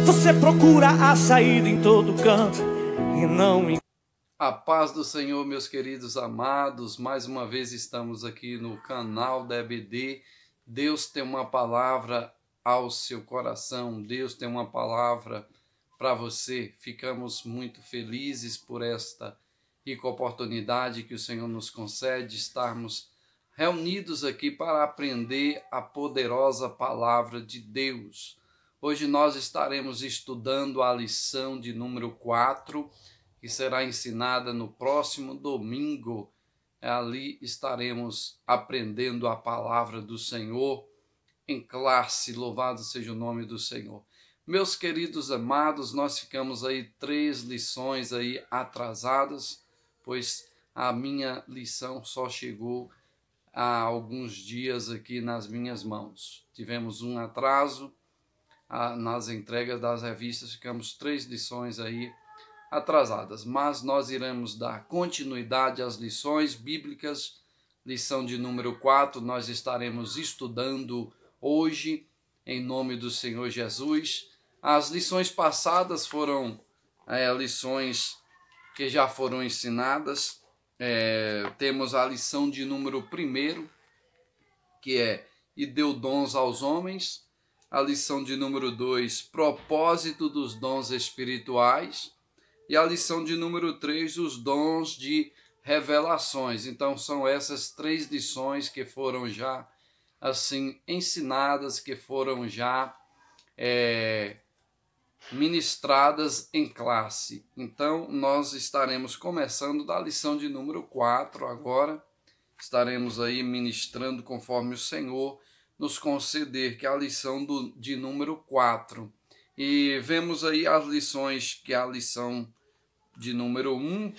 Você procura a saída em todo canto e não me... A paz do Senhor, meus queridos amados, mais uma vez estamos aqui no canal da EBD. Deus tem uma palavra ao seu coração, Deus tem uma palavra para você. Ficamos muito felizes por esta rica oportunidade que o Senhor nos concede, estarmos reunidos aqui para aprender a poderosa palavra de Deus. Hoje nós estaremos estudando a lição de número 4, que será ensinada no próximo domingo. Ali estaremos aprendendo a palavra do Senhor em classe. Louvado seja o nome do Senhor. Meus queridos amados, nós ficamos aí 3 lições aí atrasadas, pois a minha lição só chegou há alguns dias aqui nas minhas mãos. Tivemos um atraso nas entregas das revistas, ficamos 3 lições aí atrasadas, mas nós iremos dar continuidade às lições bíblicas. Lição de número 4, nós estaremos estudando hoje, em nome do Senhor Jesus. As lições passadas foram lições que já foram ensinadas. Temos a lição de número 1, que é "E deu dons aos homens". A lição de número 2, propósito dos dons espirituais. E a lição de número 3, os dons de revelações. Então são essas 3 lições que foram já assim ensinadas, que foram já ministradas em classe. Então nós estaremos começando da lição de número 4 agora. Estaremos aí ministrando conforme o Senhor nos conceder, que é a lição de número 4. E vemos aí as lições, que é a lição de número 1,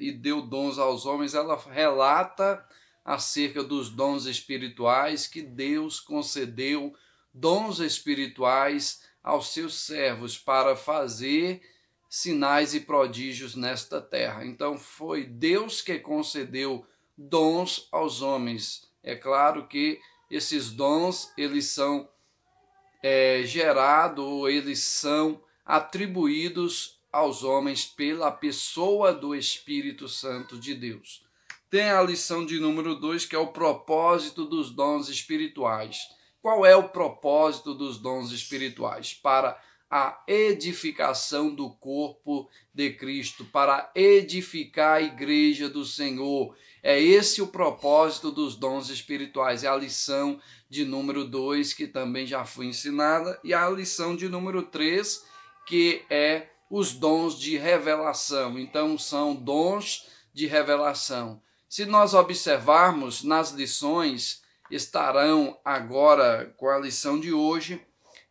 "E deu dons aos homens", ela relata acerca dos dons espirituais, que Deus concedeu dons espirituais aos seus servos para fazer sinais e prodígios nesta terra. Então foi Deus que concedeu dons aos homens. É claro que esses dons, eles são gerados, ou eles são atribuídos aos homens pela pessoa do Espírito Santo de Deus. Tem a lição de número 2, que é o propósito dos dons espirituais. Qual é o propósito dos dons espirituais? Para a edificação do corpo de Cristo, para edificar a igreja do Senhor. É esse o propósito dos dons espirituais. É a lição de número 2, que também já foi ensinada, e a lição de número 3, que é os dons de revelação. Então são dons de revelação. Se nós observarmos nas lições, estarão agora com a lição de hoje,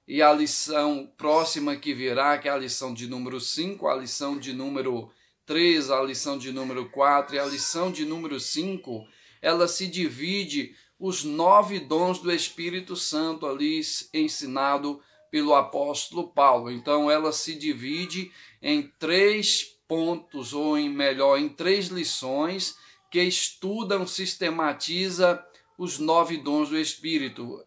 e a lição próxima que virá, que é a lição de número 5, a lição de número 3, a lição de número 4 e a lição de número 5, ela se divide os 9 dons do Espírito Santo ali ensinado pelo apóstolo Paulo. Então ela se divide em 3 pontos, ou em 3 lições que estudam, sistematiza os 9 dons do Espírito.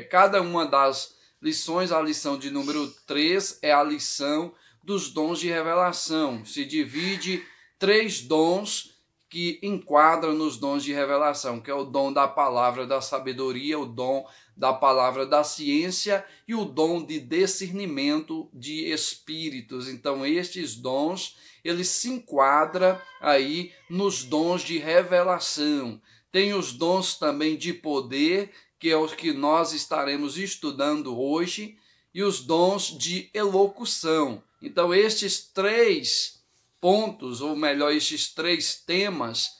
Cada uma das lições, a lição de número 3 é a lição dos dons de revelação. Se divide 3 dons que enquadram nos dons de revelação, que é o dom da palavra da sabedoria, o dom da palavra da ciência e o dom de discernimento de espíritos. Então estes dons, eles se enquadram aí nos dons de revelação. Tem os dons também de poder, que é o que nós estaremos estudando hoje, e os dons de elocução. Então estes 3 pontos, ou melhor, estes 3 temas,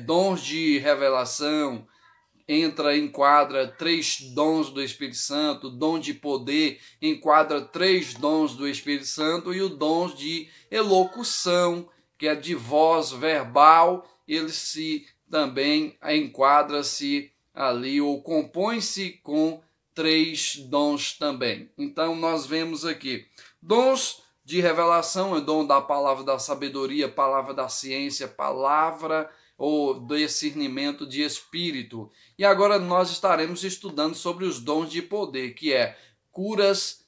dons de revelação, enquadra 3 dons do Espírito Santo, dom de poder enquadra 3 dons do Espírito Santo, e o dom de elocução, que é de voz verbal, ele também enquadra-se ali, ou compõe-se com 3 dons também. Então nós vemos aqui dons de revelação, é dom da palavra da sabedoria, palavra da ciência, palavra ou discernimento de espírito. E agora nós estaremos estudando sobre os dons de poder, que é curas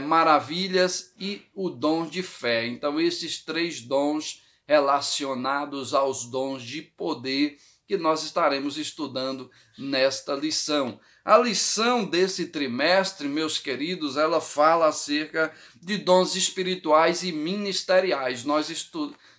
maravilhas e o dom de fé. Então, esses 3 dons relacionados aos dons de poder que nós estaremos estudando nesta lição. A lição desse trimestre, meus queridos, ela fala acerca de dons espirituais e ministeriais. Nós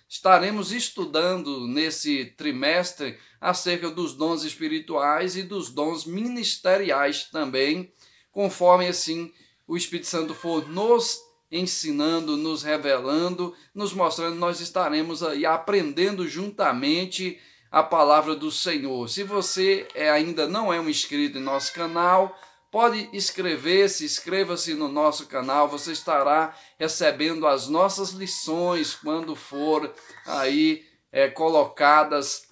estaremos estudando nesse trimestre acerca dos dons espirituais e dos dons ministeriais também, conforme assim o Espírito Santo for nos ensinando, nos revelando, nos mostrando, nós estaremos aí aprendendo juntamente a palavra do Senhor. Se você ainda não é um inscrito em nosso canal, pode inscreva-se no nosso canal, você estará recebendo as nossas lições quando for aí colocadas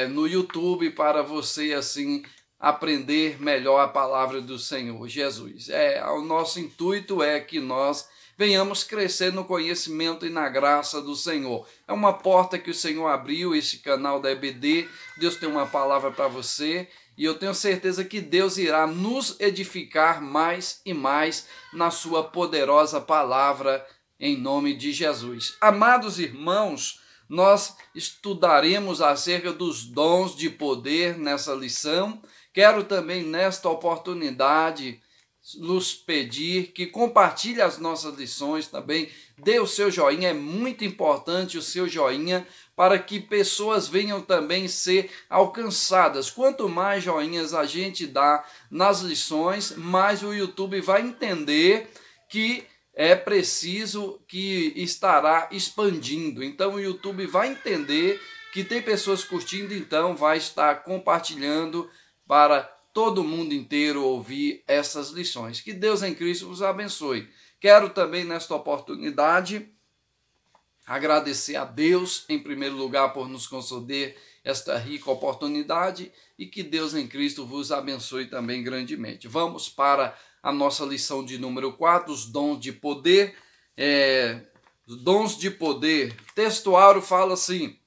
no YouTube para você assim aprender melhor a palavra do Senhor Jesus. O nosso intuito é que nós venhamos crescer no conhecimento e na graça do Senhor. É uma porta que o Senhor abriu, esse canal da EBD. Deus tem uma palavra para você e eu tenho certeza que Deus irá nos edificar mais e mais na sua poderosa palavra, em nome de Jesus. Amados irmãos, nós estudaremos acerca dos dons de poder nessa lição. Quero também, nesta oportunidade, nos pedir que compartilhe as nossas lições também, dê o seu joinha, é muito importante o seu joinha para que pessoas venham também ser alcançadas. Quanto mais joinhas a gente dá nas lições, mais o YouTube vai entender que é preciso, que estará expandindo. Então o YouTube vai entender que tem pessoas curtindo, então vai estar compartilhando para todo mundo inteiro ouvir essas lições. Que Deus em Cristo vos abençoe. Quero também, nesta oportunidade, agradecer a Deus, em primeiro lugar, por nos conceder esta rica oportunidade e que Deus em Cristo vos abençoe também grandemente. Vamos para a nossa lição de número 4, os dons de poder. Os dons de poder. O textuário fala assim: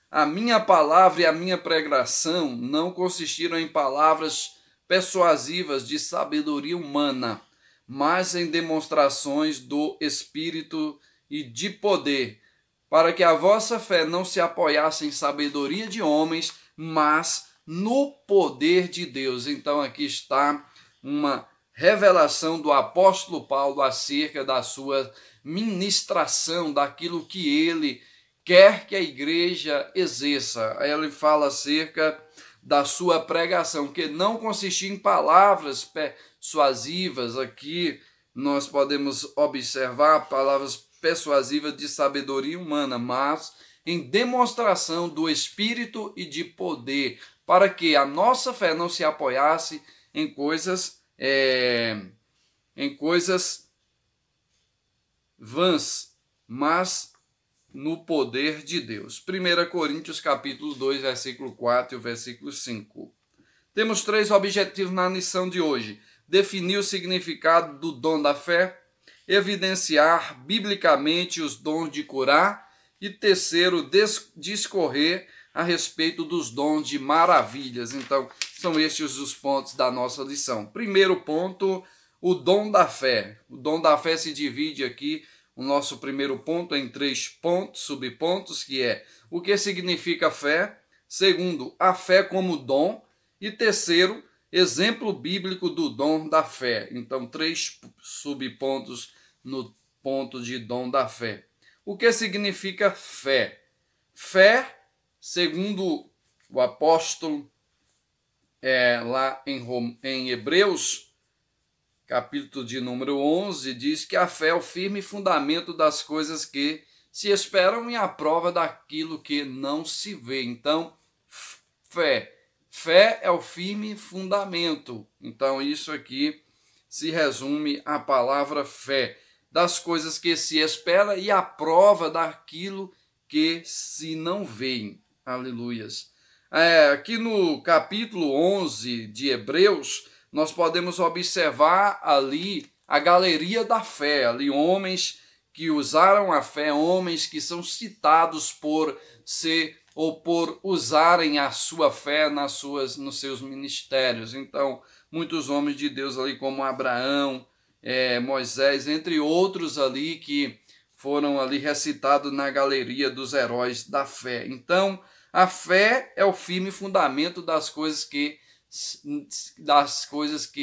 a minha palavra e a minha pregação não consistiram em palavras persuasivas de sabedoria humana, mas em demonstrações do Espírito e de poder, para que a vossa fé não se apoiasse em sabedoria de homens, mas no poder de Deus. Então aqui está uma revelação do apóstolo Paulo acerca da sua ministração, daquilo que ele quer que a igreja exerça. Ele fala acerca da sua pregação, que não consistia em palavras persuasivas. Aqui nós podemos observar palavras persuasivas de sabedoria humana, mas em demonstração do Espírito e de poder, para que a nossa fé não se apoiasse em coisas vãs, mas no poder de Deus. 1 Coríntios capítulo 2, versículo 4 e o versículo 5. Temos 3 objetivos na lição de hoje: definir o significado do dom da fé, evidenciar biblicamente os dons de curar e terceiro, discorrer a respeito dos dons de maravilhas. Então, são estes os pontos da nossa lição. Primeiro ponto, o dom da fé. O dom da fé se divide aqui, o nosso primeiro ponto, em 3 pontos, subpontos, que é o que significa fé. Segundo, a fé como dom. E terceiro, exemplo bíblico do dom da fé. Então, 3 subpontos no ponto de dom da fé. O que significa fé? Fé, segundo o apóstolo, lá em Hebreus, capítulo de número 11, diz que a fé é o firme fundamento das coisas que se esperam e a prova daquilo que não se vê. Então, fé é o firme fundamento. Então, isso aqui se resume à palavra fé, das coisas que se espera e a prova daquilo que se não vê. Aleluias. Aqui no capítulo 11 de Hebreus, nós podemos observar ali a galeria da fé, ali homens que usaram a fé, homens que são citados por ser ou por usarem a sua fé nos seus ministérios. Então, muitos homens de Deus ali como Abraão, Moisés, entre outros ali que foram ali recitados na galeria dos heróis da fé. Então, a fé é o firme fundamento das coisas que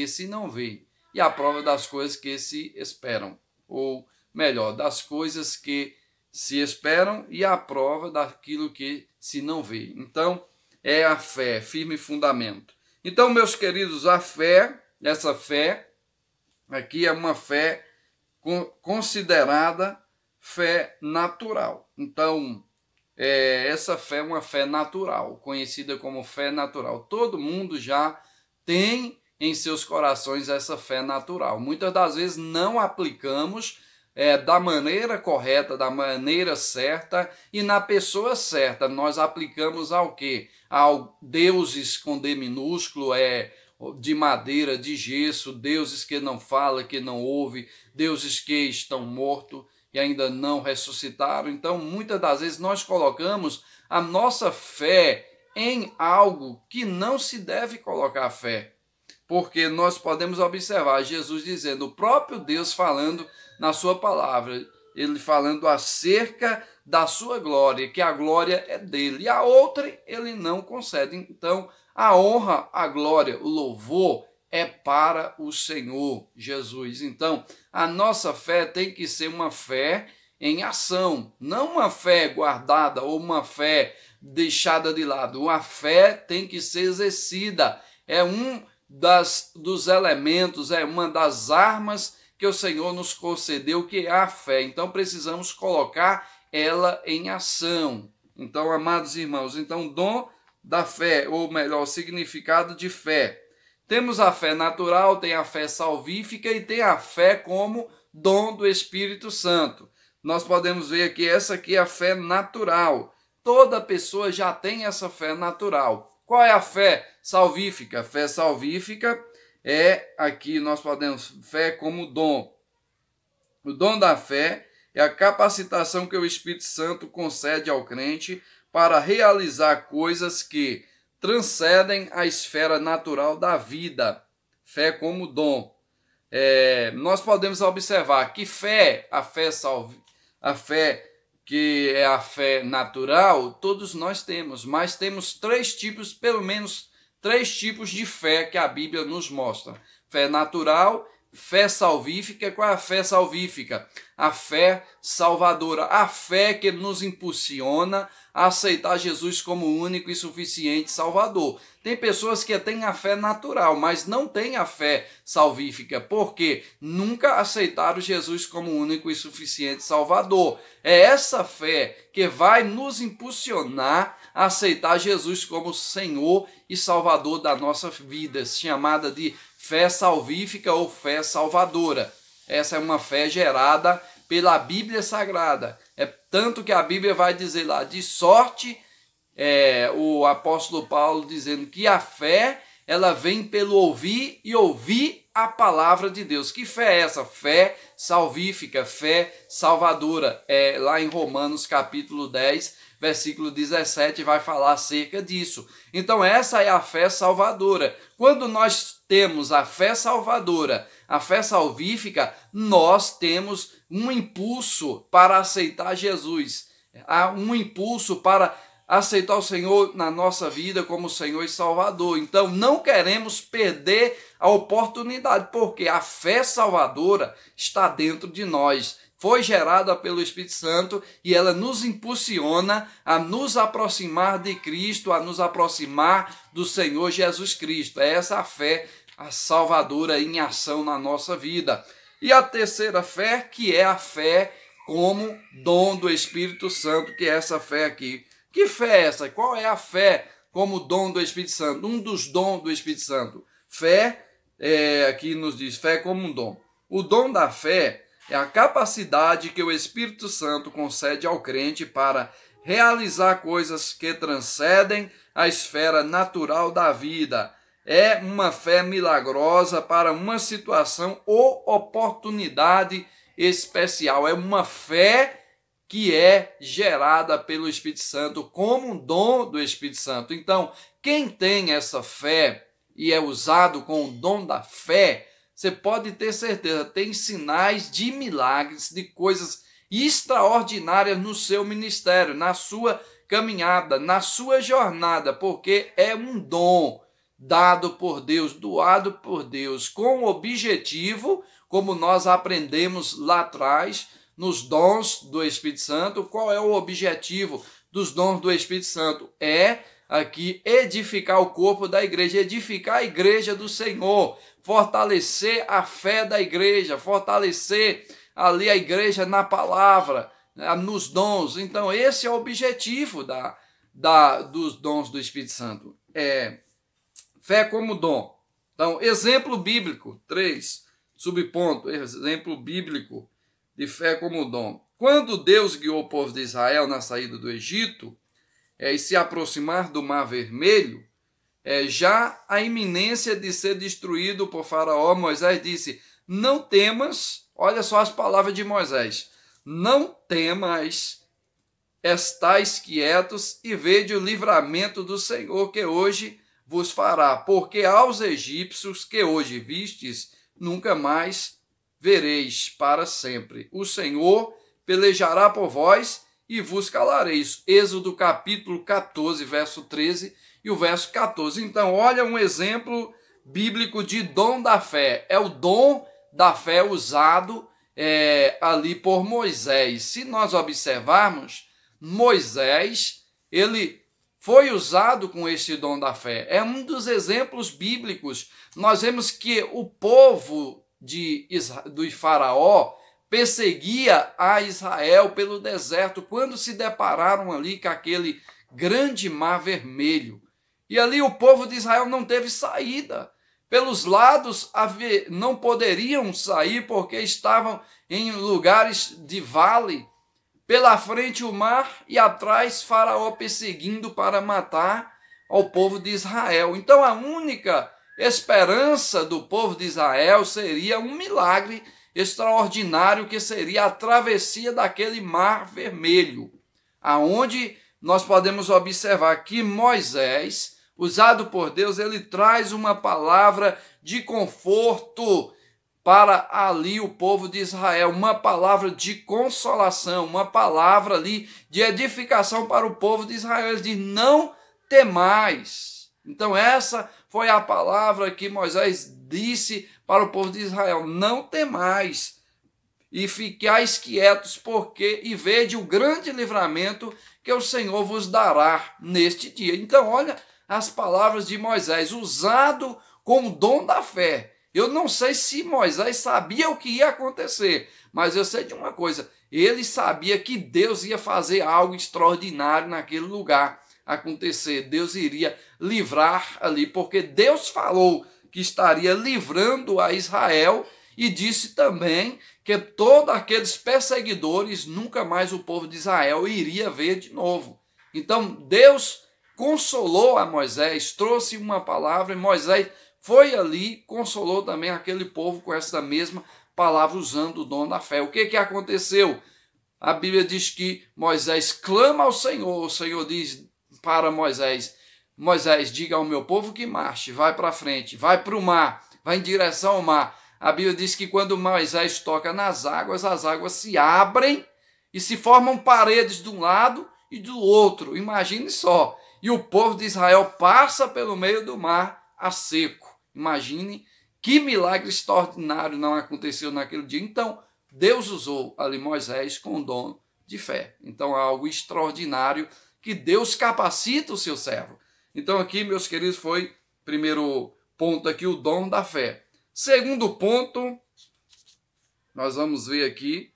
se não vê, e a prova das coisas que se esperam, ou melhor, das coisas que se esperam e a prova daquilo que se não vê. Então, é a fé, firme fundamento. Então, meus queridos, a fé, essa fé aqui é uma fé considerada fé natural. Então, essa fé é uma fé natural, conhecida como fé natural. Todo mundo já tem em seus corações essa fé natural. Muitas das vezes não aplicamos da maneira correta, da maneira certa e na pessoa certa. Nós aplicamos ao quê? Ao deuses com D minúsculo, de madeira, de gesso, deuses que não falam, que não ouvem, deuses que estão mortos e ainda não ressuscitaram. Então, muitas das vezes nós colocamos a nossa fé em algo que não se deve colocar fé. Porque nós podemos observar Jesus dizendo, o próprio Deus falando na sua palavra, ele falando acerca da sua glória, que a glória é dele, e a outra ele não concede. Então, a honra, a glória, o louvor é para o Senhor Jesus. Então, a nossa fé tem que ser uma fé em ação, não uma fé guardada ou uma fé deixada de lado. Uma fé tem que ser exercida. É um dos elementos, é uma das armas que o Senhor nos concedeu, que é a fé. Então, precisamos colocar ela em ação. Então, amados irmãos, então, dom da fé, ou melhor, significado de fé. Temos a fé natural, tem a fé salvífica e tem a fé como dom do Espírito Santo. Nós podemos ver que essa aqui é a fé natural. Toda pessoa já tem essa fé natural. Qual é a fé salvífica? A fé salvífica aqui nós podemos, fé como dom. O dom da fé é a capacitação que o Espírito Santo concede ao crente para realizar coisas que transcendem a esfera natural da vida. Fé como dom. Nós podemos observar que a fé que é a fé natural, todos nós temos, mas temos pelo menos três tipos de fé que a Bíblia nos mostra. Fé natural, fé salvífica. Qual é a fé salvífica? A fé salvadora, a fé que nos impulsiona a aceitar Jesus como único e suficiente Salvador. Tem pessoas que têm a fé natural, mas não têm a fé salvífica, porque nunca aceitaram Jesus como único e suficiente Salvador. É essa fé que vai nos impulsionar a aceitar Jesus como Senhor e Salvador da nossa vida, chamada de fé salvífica ou fé salvadora. Essa é uma fé gerada pela Bíblia Sagrada. Tanto que a Bíblia vai dizer lá, de sorte, o apóstolo Paulo dizendo que a fé, ela vem pelo ouvir e ouvir a palavra de Deus. Que fé é essa? Fé salvífica, fé salvadora. Lá em Romanos capítulo 10, versículo 17, vai falar acerca disso. Então essa é a fé salvadora. Quando nós temos a fé salvadora, a fé salvífica, nós temos um impulso para aceitar Jesus. Há um impulso para aceitar o Senhor na nossa vida como Senhor e Salvador. Então não queremos perder a oportunidade, porque a fé salvadora está dentro de nós. Foi gerada pelo Espírito Santo e ela nos impulsiona a nos aproximar de Cristo, a nos aproximar do Senhor Jesus Cristo. É essa a fé a salvadora em ação na nossa vida. E a terceira fé, que é a fé como dom do Espírito Santo, que é essa fé aqui. Que fé é essa? Qual é a fé como dom do Espírito Santo? Um dos dons do Espírito Santo. Fé, aqui nos diz, fé como um dom. O dom da fé é a capacidade que o Espírito Santo concede ao crente para realizar coisas que transcendem a esfera natural da vida. É uma fé milagrosa para uma situação ou oportunidade especial. É uma fé que é gerada pelo Espírito Santo como um dom do Espírito Santo. Então, quem tem essa fé e é usado com o dom da fé, você pode ter certeza, tem sinais de milagres, de coisas extraordinárias no seu ministério, na sua caminhada, na sua jornada, porque é um dom dado por Deus, doado por Deus, com o objetivo, como nós aprendemos lá atrás, nos dons do Espírito Santo. Qual é o objetivo dos dons do Espírito Santo? É aqui edificar o corpo da igreja, edificar a igreja do Senhor, fortalecer a fé da igreja, fortalecer ali a igreja na palavra, nos dons. Então esse é o objetivo dos dons do Espírito Santo. Fé como dom. Então, exemplo bíblico, 3, subponto, exemplo bíblico de fé como dom. Quando Deus guiou o povo de Israel na saída do Egito, e se aproximar do Mar Vermelho, já a iminência de ser destruído por Faraó, Moisés disse: não temas, olha só as palavras de Moisés, não temas, estais quietos e vede o livramento do Senhor que hoje vos fará, porque aos egípcios que hoje vistes, nunca mais vereis para sempre. O Senhor pelejará por vós e vos calareis. Êxodo capítulo 14, verso 13 e o verso 14. Então, olha um exemplo bíblico de dom da fé. É o dom da fé usado ali por Moisés. Se nós observarmos, Moisés, ele foi usado com este dom da fé. É um dos exemplos bíblicos. Nós vemos que o povo do Faraó perseguia a Israel pelo deserto quando se depararam ali com aquele grande mar vermelho. E ali o povo de Israel não teve saída. Pelos lados não poderiam sair porque estavam em lugares de vale. Pela frente o mar e atrás Faraó perseguindo para matar ao povo de Israel. Então a única esperança do povo de Israel seria um milagre extraordinário, que seria a travessia daquele mar vermelho, aonde nós podemos observar que Moisés, usado por Deus, ele traz uma palavra de conforto para ali o povo de Israel, uma palavra de consolação, uma palavra ali de edificação para o povo de Israel. Ele diz: não temais. Então essa foi a palavra que Moisés disse para o povo de Israel: não temais e ficais quietos, e vede o grande livramento que o Senhor vos dará neste dia. Então olha as palavras de Moisés, usado como dom da fé. Eu não sei se Moisés sabia o que ia acontecer, mas eu sei de uma coisa: ele sabia que Deus ia fazer algo extraordinário naquele lugar acontecer. Deus iria livrar ali, porque Deus falou que estaria livrando a Israel e disse também que todos aqueles perseguidores, nunca mais o povo de Israel iria ver de novo. Então Deus consolou a Moisés, trouxe uma palavra, e Moisés foi ali, consolou também aquele povo com essa mesma palavra, usando o dom da fé. O que aconteceu? A Bíblia diz que Moisés clama ao Senhor. O Senhor diz para Moisés: Moisés, diga ao meu povo que marche, vai para frente, vai para o mar, vai em direção ao mar. A Bíblia diz que quando Moisés toca nas águas, as águas se abrem e se formam paredes de um lado e do outro. Imagine só. E o povo de Israel passa pelo meio do mar a seco. Imagine que milagre extraordinário não aconteceu naquele dia. Então, Deus usou ali Moisés com o dom de fé. Então, é algo extraordinário que Deus capacita o seu servo. Então, aqui, meus queridos, foi primeiro ponto aqui, o dom da fé. Segundo ponto, nós vamos ver aqui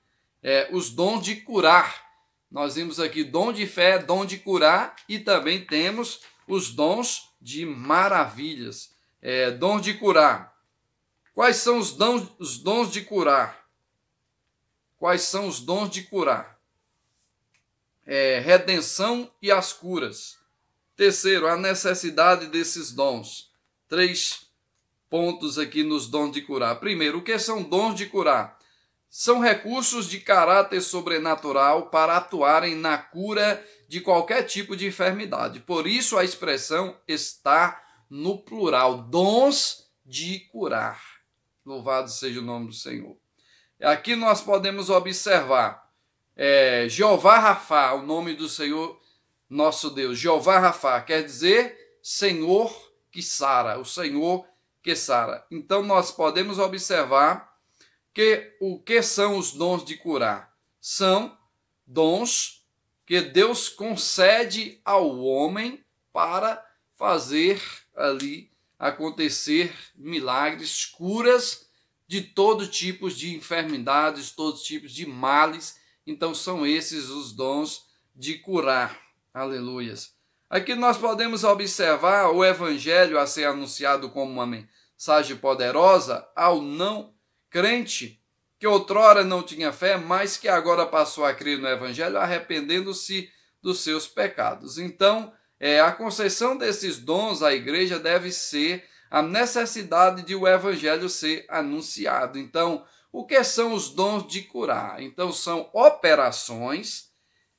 os dons de curar. Nós vimos aqui dom de fé, dom de curar, e também temos os dons de maravilhas. Dom de curar. Quais são os dons de curar? Quais são os dons de curar? Redenção e as curas. Terceiro, a necessidade desses dons. 3 pontos aqui nos dons de curar. Primeiro, o que são dons de curar? São recursos de caráter sobrenatural para atuarem na cura de qualquer tipo de enfermidade. Por isso a expressão está no plural, dons de curar. Louvado seja o nome do Senhor. Aqui nós podemos observar Jeová Rafá, o nome do Senhor nosso Deus. Jeová Rafá quer dizer Senhor que sara, o Senhor que sara. Então nós podemos observar que o que são os dons de curar? São dons que Deus concede ao homem para fazer ali acontecer milagres, curas de todo tipo de enfermidades, todos tipos de males. Então são esses os dons de curar. Aleluias. Aqui nós podemos observar o evangelho a ser anunciado como uma mensagem poderosa ao não crente que outrora não tinha fé, mas que agora passou a crer no evangelho, arrependendo-se dos seus pecados. Então, a concessão desses dons à igreja deve ser a necessidade de o evangelho ser anunciado. Então, o que são os dons de curar? Então, são operações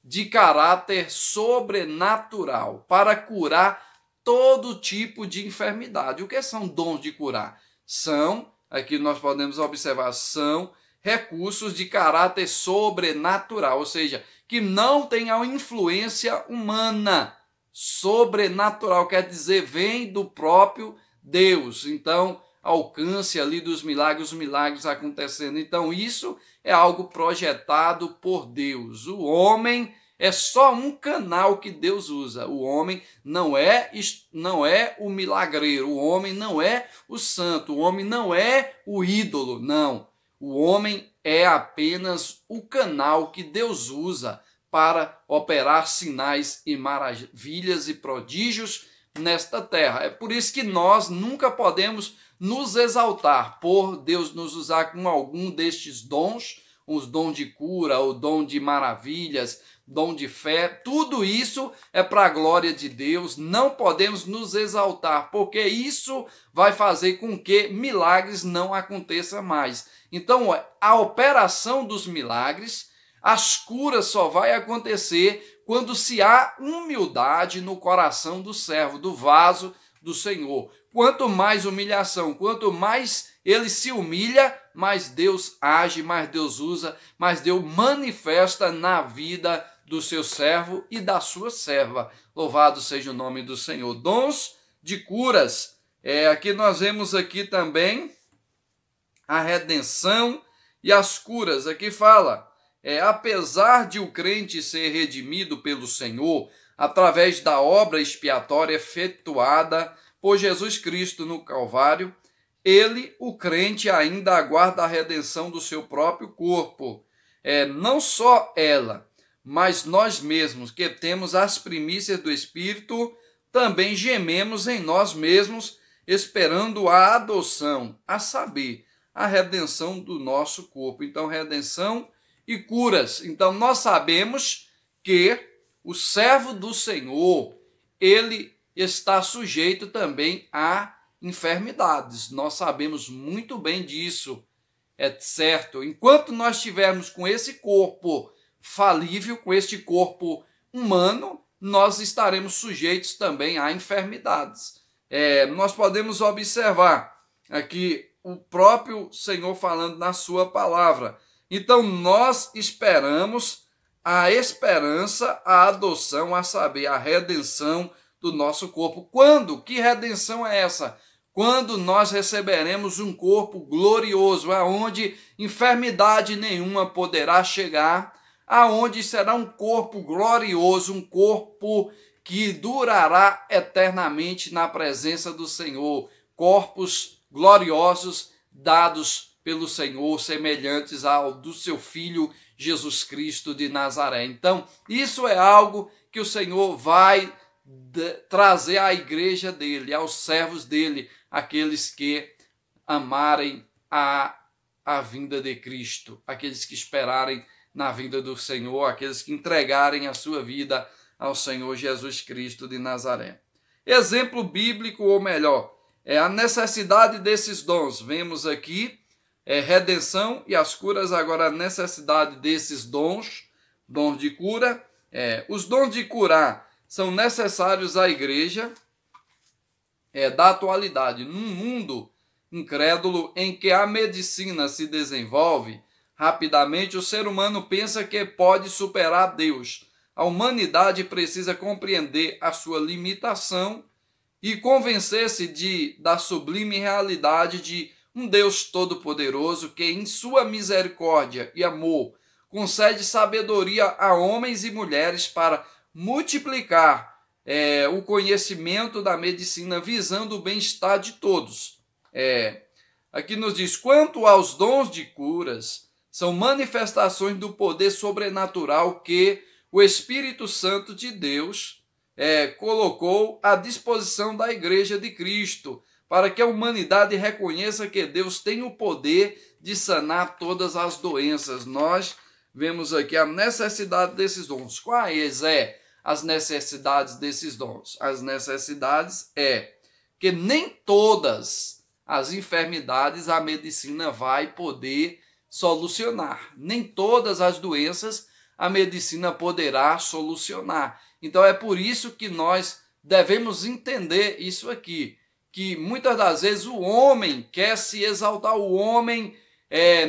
de caráter sobrenatural para curar todo tipo de enfermidade. O que são dons de curar? São, aqui nós podemos observar, são recursos de caráter sobrenatural, ou seja, que não tenham influência humana. Sobrenatural quer dizer vem do próprio Deus. Então, alcance ali dos milagres, os milagres acontecendo. Então, isso é algo projetado por Deus. O homem é só um canal que Deus usa. O homem não é o milagreiro, o homem não é o santo, o homem não é o ídolo, não. O homem é apenas o canal que Deus usa para operar sinais e maravilhas e prodígios nesta terra. É por isso que nós nunca podemos nos exaltar por Deus nos usar com algum destes dons, os dons de cura, o dom de maravilhas, dom de fé, tudo isso é para a glória de Deus. Não podemos nos exaltar, porque isso vai fazer com que milagres não aconteçam mais. Então, a operação dos milagres, as curas só vai acontecer quando se há humildade no coração do servo, do vaso do Senhor. Quanto mais humilhação, quanto mais ele se humilha, mais Deus age, mais Deus usa, mais Deus manifesta na vida do seu servo e da sua serva. Louvado seja o nome do Senhor. Dons de curas. Aqui nós vemos aqui também a redenção e as curas. Aqui fala, apesar de o crente ser redimido pelo Senhor, através da obra expiatória efetuada por Jesus Cristo no Calvário, ele, o crente, ainda aguarda a redenção do seu próprio corpo. Não só ela, mas nós mesmos, que temos as primícias do Espírito, também gememos em nós mesmos, esperando a adoção, a saber, a redenção do nosso corpo. Então, redenção e curas. Então, nós sabemos que o servo do Senhor, ele está sujeito também a enfermidades. Nós sabemos muito bem disso, é certo. Enquanto nós estivermos com esse corpo falível, com este corpo humano, nós estaremos sujeitos também a enfermidades. Nós podemos observar aqui o próprio Senhor falando na sua palavra. Então nós esperamos a esperança, a adoção, a saber, a redenção do nosso corpo. Quando? Que redenção é essa? Quando nós receberemos um corpo glorioso, aonde enfermidade nenhuma poderá chegar, aonde será um corpo glorioso, um corpo que durará eternamente na presença do Senhor. Corpos gloriosos dados pelo Senhor, semelhantes ao do seu Filho Jesus Cristo de Nazaré. Então, isso é algo que o Senhor vai trazer à igreja dele, aos servos dele, aqueles que amarem a vinda de Cristo, aqueles que esperarem na vinda do Senhor, aqueles que entregarem a sua vida ao Senhor Jesus Cristo de Nazaré. Exemplo bíblico, ou melhor, a necessidade desses dons. Vemos aqui redenção e as curas, agora a necessidade desses dons de cura. Os dons de curar são necessários à igreja da atualidade. Num mundo incrédulo em que a medicina se desenvolve rapidamente, o ser humano pensa que pode superar Deus. A humanidade precisa compreender a sua limitação e convencer-se da sublime realidade de um Deus todo-poderoso que, em sua misericórdia e amor, concede sabedoria a homens e mulheres para multiplicar o conhecimento da medicina visando o bem-estar de todos. Aqui nos diz, quanto aos dons de curas, são manifestações do poder sobrenatural que o Espírito Santo de Deus colocou à disposição da Igreja de Cristo, para que a humanidade reconheça que Deus tem o poder de sanar todas as doenças. Nós vemos aqui a necessidade desses dons. Quais as necessidades desses dons? As necessidades que nem todas as enfermidades a medicina vai poder solucionar. Nem todas as doenças a medicina poderá solucionar. Então é por isso que nós devemos entender isso aqui, que muitas das vezes o homem quer se exaltar, o homem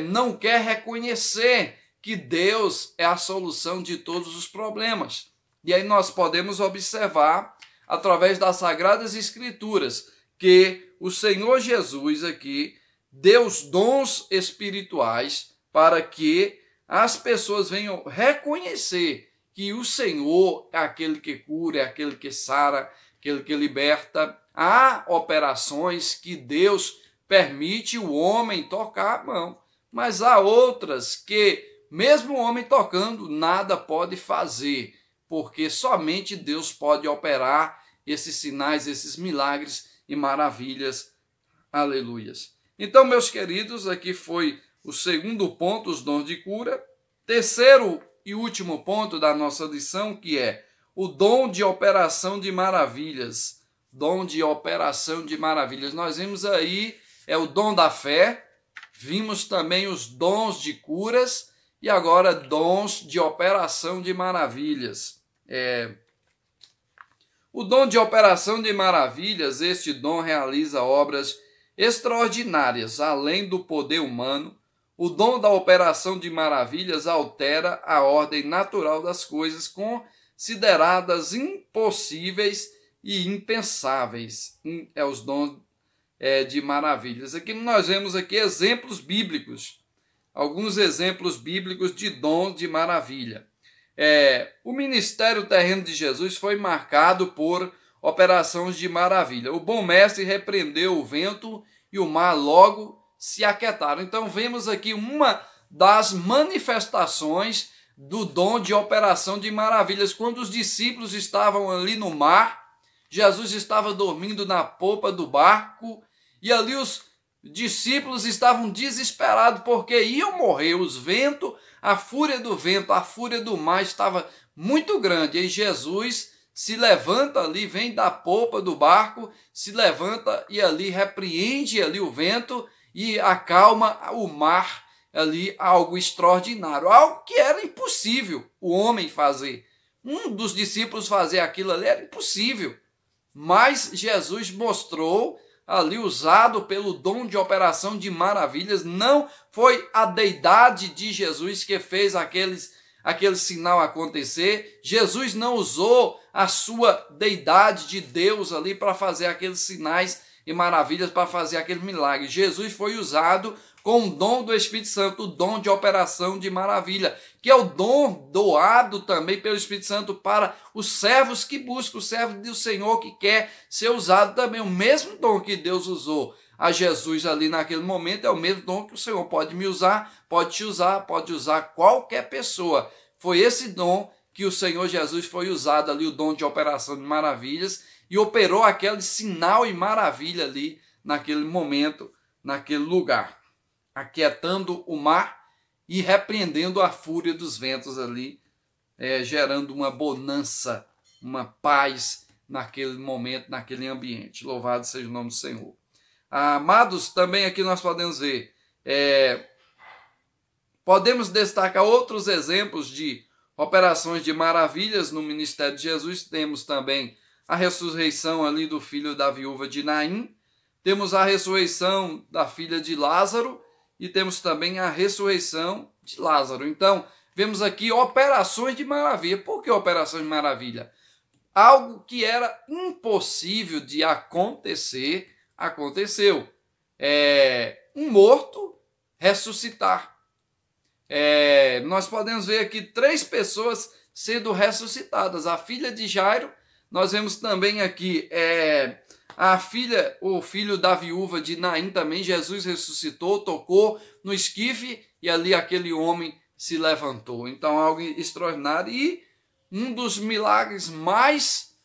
não quer reconhecer que Deus é a solução de todos os problemas. E aí nós podemos observar, através das Sagradas Escrituras, que o Senhor Jesus aqui deu os dons espirituais para que as pessoas venham reconhecer que o Senhor é aquele que cura, é aquele que sara, aquele que liberta. Há operações que Deus permite o homem tocar a mão, mas há outras que, mesmo o homem tocando, nada pode fazer, porque somente Deus pode operar esses sinais, esses milagres e maravilhas. Aleluias. Então, meus queridos, aqui foi o segundo ponto, os dons de cura. Terceiro e último ponto da nossa lição, que é o dom de operação de maravilhas. Dom de operação de maravilhas. Nós vimos aí, o dom da fé, vimos também os dons de curas e agora dons de operação de maravilhas. O dom de operação de maravilhas, este dom realiza obras extraordinárias, além do poder humano. O dom da operação de maravilhas altera a ordem natural das coisas consideradas impossíveis e impensáveis. Os dons de maravilhas. Aqui nós vemos aqui exemplos bíblicos, alguns exemplos bíblicos de dons de maravilha. O ministério terreno de Jesus foi marcado por operações de maravilha. O bom mestre repreendeu o vento e o mar logo se aquietaram. Então vemos aqui uma das manifestações do dom de operação de maravilhas. Quando os discípulos estavam ali no mar, Jesus estava dormindo na popa do barco e ali os discípulos estavam desesperados porque iam morrer. Os ventos, a fúria do vento, a fúria do mar estava muito grande. E Jesus se levanta ali, vem da popa do barco, se levanta e ali repreende ali o vento e acalma o mar ali, algo extraordinário, algo que era impossível o homem fazer. Um dos discípulos fazer aquilo ali era impossível, mas Jesus mostrou ali, usado pelo dom de operação de maravilhas. Não foi a deidade de Jesus que fez aquele sinal acontecer. Jesus não usou a sua deidade de Deus ali para fazer aqueles sinais e maravilhas, para fazer aquele milagre. Jesus foi usado com o dom do Espírito Santo, o dom de operação de maravilha, que é o dom doado também pelo Espírito Santo para os servos que buscam, o servo do Senhor que quer ser usado também. O mesmo dom que Deus usou a Jesus ali naquele momento é o mesmo dom que o Senhor pode me usar, pode te usar, pode usar qualquer pessoa. Foi esse dom que o Senhor Jesus foi usado ali, o dom de operação de maravilhas, e operou aquele sinal e maravilha ali naquele momento, naquele lugar, aquietando o mar e repreendendo a fúria dos ventos ali, gerando uma bonança, uma paz naquele momento, naquele ambiente. Louvado seja o nome do Senhor. Amados, também aqui nós podemos ver, podemos destacar outros exemplos de operações de maravilhas no ministério de Jesus. Temos também a ressurreição ali do filho da viúva de Naim, temos a ressurreição da filha de Lázaro e temos também a ressurreição de Lázaro. Então, vemos aqui operações de maravilha. Por que operações de maravilha? Algo que era impossível de acontecer, aconteceu. Um morto ressuscitar. Nós podemos ver aqui 3 pessoas sendo ressuscitadas. A filha de Jairo, nós vemos também aqui o filho da viúva de Naim também. Jesus ressuscitou, tocou no esquife e ali aquele homem se levantou. Então, algo extraordinário. E um dos milagres mais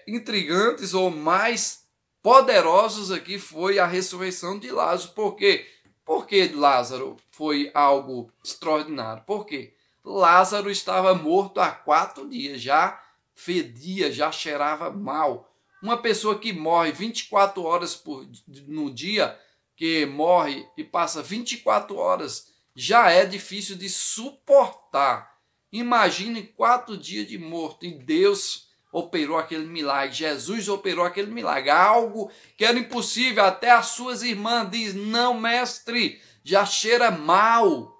intrigantes ou mais poderosos aqui foi a ressurreição de Lázaro. Por quê? Porque Lázaro foi algo extraordinário. Por quê? Lázaro estava morto há 4 dias, já fedia, já cheirava mal. Uma pessoa que morre 24 horas no dia, que morre e passa 24 horas, já é difícil de suportar. Imagine 4 dias de morto e Deus operou aquele milagre, Jesus operou aquele milagre, algo que era impossível. Até as suas irmãs dizem: não, mestre, já cheira mal,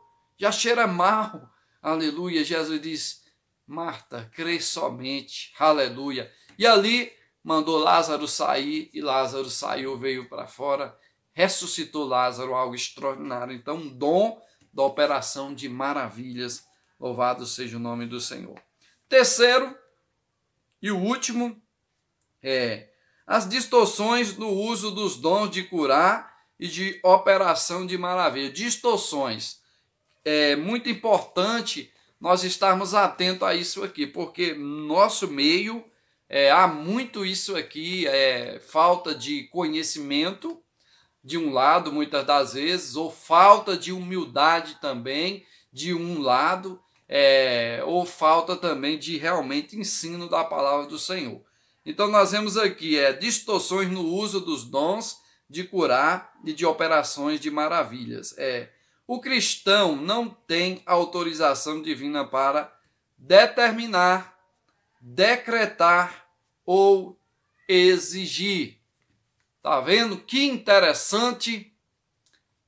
aleluia. Jesus diz: Marta, crê somente, aleluia. E ali mandou Lázaro sair, e Lázaro saiu, veio para fora, ressuscitou Lázaro, algo extraordinário. Então, um dom da operação de maravilhas, louvado seja o nome do Senhor. Terceiro e o último as distorções no uso dos dons de curar e de operação de maravilha. Distorções. É muito importante nós estarmos atentos a isso aqui, porque no nosso meio há muito isso aqui, falta de conhecimento de um lado, muitas das vezes, ou falta de humildade também de um lado, ou falta também de realmente ensino da palavra do Senhor. Então nós vemos aqui distorções no uso dos dons de curar e de operações de maravilhas. O cristão não tem autorização divina para determinar, decretar ou exigir. Tá vendo que interessante?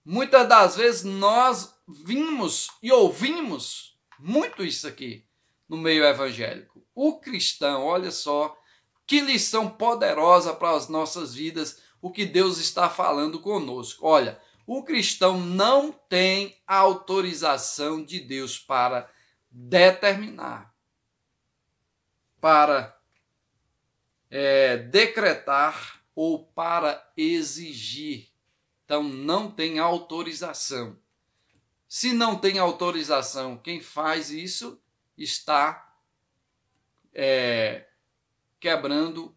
Muitas das vezes nós vimos e ouvimos muito isso aqui no meio evangélico. O cristão, olha só, que lição poderosa para as nossas vidas, o que Deus está falando conosco. Olha, o cristão não tem autorização de Deus para determinar, para decretar ou para exigir. Então, não tem autorização. Se não tem autorização, quem faz isso está quebrando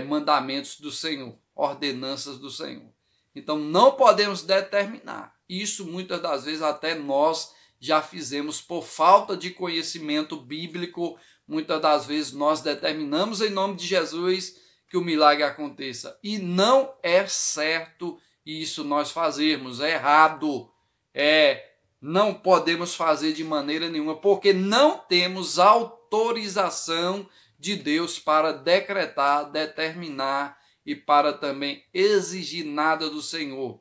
mandamentos do Senhor, ordenanças do Senhor. Então, não podemos determinar. Isso, muitas das vezes, até nós já fizemos por falta de conhecimento bíblico. Muitas das vezes, nós determinamos em nome de Jesus que o milagre aconteça. E não é certo isso nós fazermos, é errado. Não podemos fazer de maneira nenhuma, porque não temos autorização de Deus para decretar, determinar e para também exigir nada do Senhor.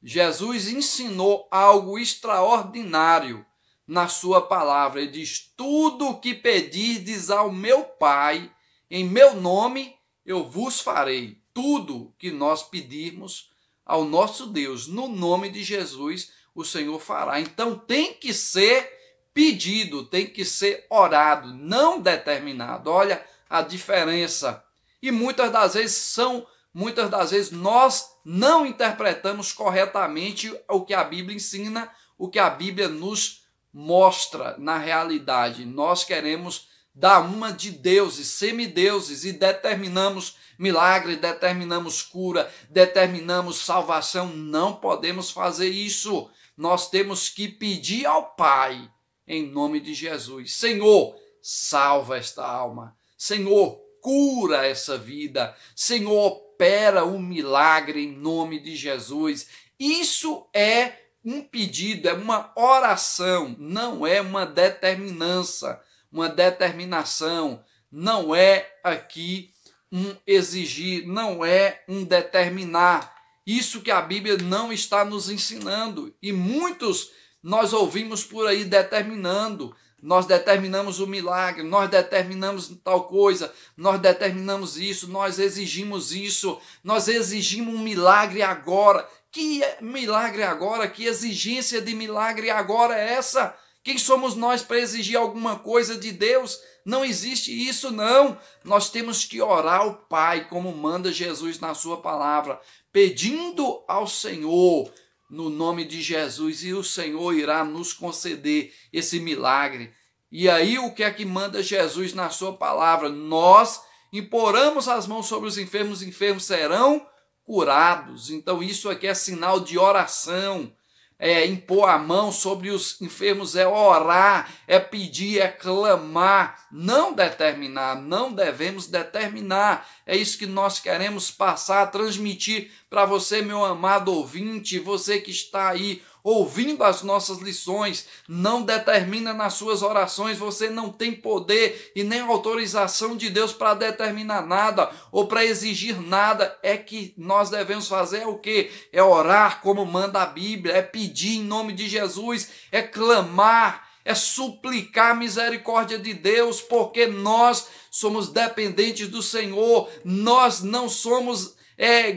Jesus ensinou algo extraordinário na sua palavra. Ele diz: tudo o que pedirdes ao meu Pai, em meu nome, eu vos farei. Tudo que nós pedirmos ao nosso Deus, no nome de Jesus, o Senhor fará. Então tem que ser pedido, tem que ser orado, não determinado. Olha a diferença. E muitas das vezes nós não interpretamos corretamente o que a Bíblia ensina, o que a Bíblia nos mostra na realidade. Nós queremos dar uma de deuses, semideuses, e determinamos milagre, determinamos cura, determinamos salvação. Não podemos fazer isso. Nós temos que pedir ao Pai, em nome de Jesus: Senhor, salva esta alma. Senhor, cura essa vida. Senhor, opera um milagre em nome de Jesus. Isso é um pedido, é uma oração, não é uma determinação, não é aqui um exigir, não é um determinar. Isso que a Bíblia não está nos ensinando. E muitos nós ouvimos por aí determinando. Nós determinamos o milagre, nós determinamos tal coisa, nós determinamos isso, nós exigimos isso, nós exigimos um milagre agora. Que milagre agora? Que exigência de milagre agora é essa? Quem somos nós para exigir alguma coisa de Deus? Não existe isso, não. Nós temos que orar ao Pai, como manda Jesus na sua palavra, pedindo ao Senhor, no nome de Jesus, e o Senhor irá nos conceder esse milagre. E aí o que é que manda Jesus na sua palavra? Nós imporamos as mãos sobre os enfermos serão curados. Então isso aqui é sinal de oração. Impor a mão sobre os enfermos é orar, é pedir, é clamar, não determinar, não devemos determinar. É isso que nós queremos passar, transmitir para você, meu amado ouvinte, você que está aí ouvindo as nossas lições. Não determina nas suas orações, você não tem poder e nem autorização de Deus para determinar nada ou para exigir nada. É que nós devemos fazer o quê? É orar como manda a Bíblia, é pedir em nome de Jesus, é clamar, é suplicar a misericórdia de Deus, porque nós somos dependentes do Senhor, nós não somos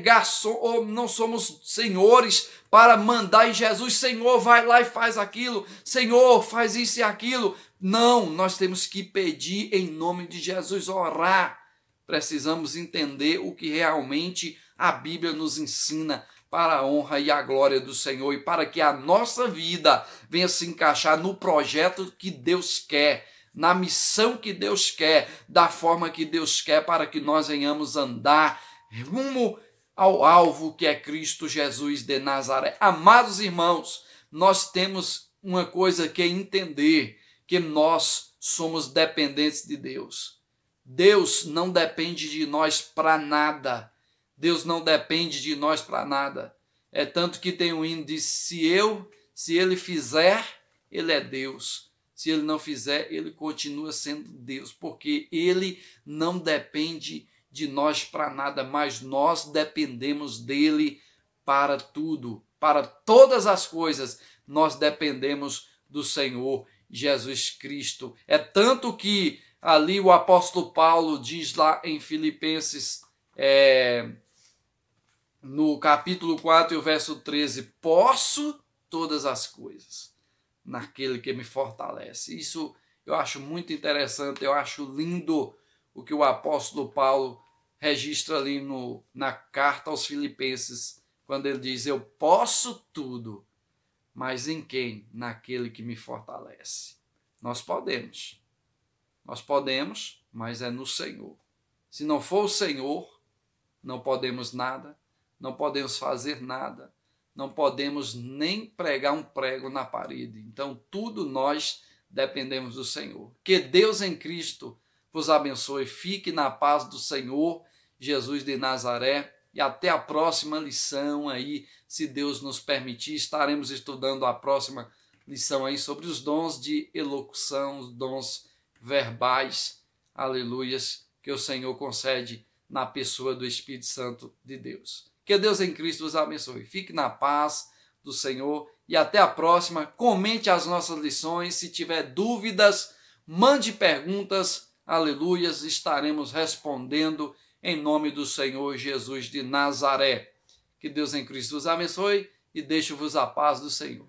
garçom, ou não somos senhores para mandar em Jesus, Senhor, vai lá e faz aquilo, Senhor, faz isso e aquilo. Não, nós temos que pedir em nome de Jesus, orar. Precisamos entender o que realmente a Bíblia nos ensina para a honra e a glória do Senhor e para que a nossa vida venha se encaixar no projeto que Deus quer, na missão que Deus quer, da forma que Deus quer, para que nós venhamos andar rumo ao alvo que é Cristo Jesus de Nazaré. Amados irmãos, nós temos uma coisa que é entender, que nós somos dependentes de Deus. Deus não depende de nós para nada. Deus não depende de nós para nada. É tanto que tem um hino que diz, se ele fizer, ele é Deus. Se ele não fizer, ele continua sendo Deus, porque ele não depende de nós para nada, mas nós dependemos dele para tudo, para todas as coisas, nós dependemos do Senhor Jesus Cristo. É tanto que ali o apóstolo Paulo diz lá em Filipenses, no capítulo 4 e o verso 13, posso todas as coisas naquele que me fortalece. Isso eu acho muito interessante, eu acho lindo o que o apóstolo Paulo registra ali na carta aos Filipenses, quando ele diz, eu posso tudo, mas em quem? Naquele que me fortalece. Nós podemos, mas é no Senhor. Se não for o Senhor, não podemos nada, não podemos fazer nada, não podemos nem pregar um prego na parede. Então, tudo nós dependemos do Senhor. Que Deus em Cristo vos abençoe. Fique na paz do Senhor Jesus de Nazaré. E até a próxima lição aí, se Deus nos permitir. Estaremos estudando a próxima lição aí sobre os dons de elocução, os dons verbais. Aleluias, que o Senhor concede na pessoa do Espírito Santo de Deus. Que Deus em Cristo vos abençoe. Fique na paz do Senhor e até a próxima. Comente as nossas lições. Se tiver dúvidas, mande perguntas. Aleluias, estaremos respondendo em nome do Senhor Jesus de Nazaré. Que Deus em Cristo vos abençoe e deixe-vos a paz do Senhor.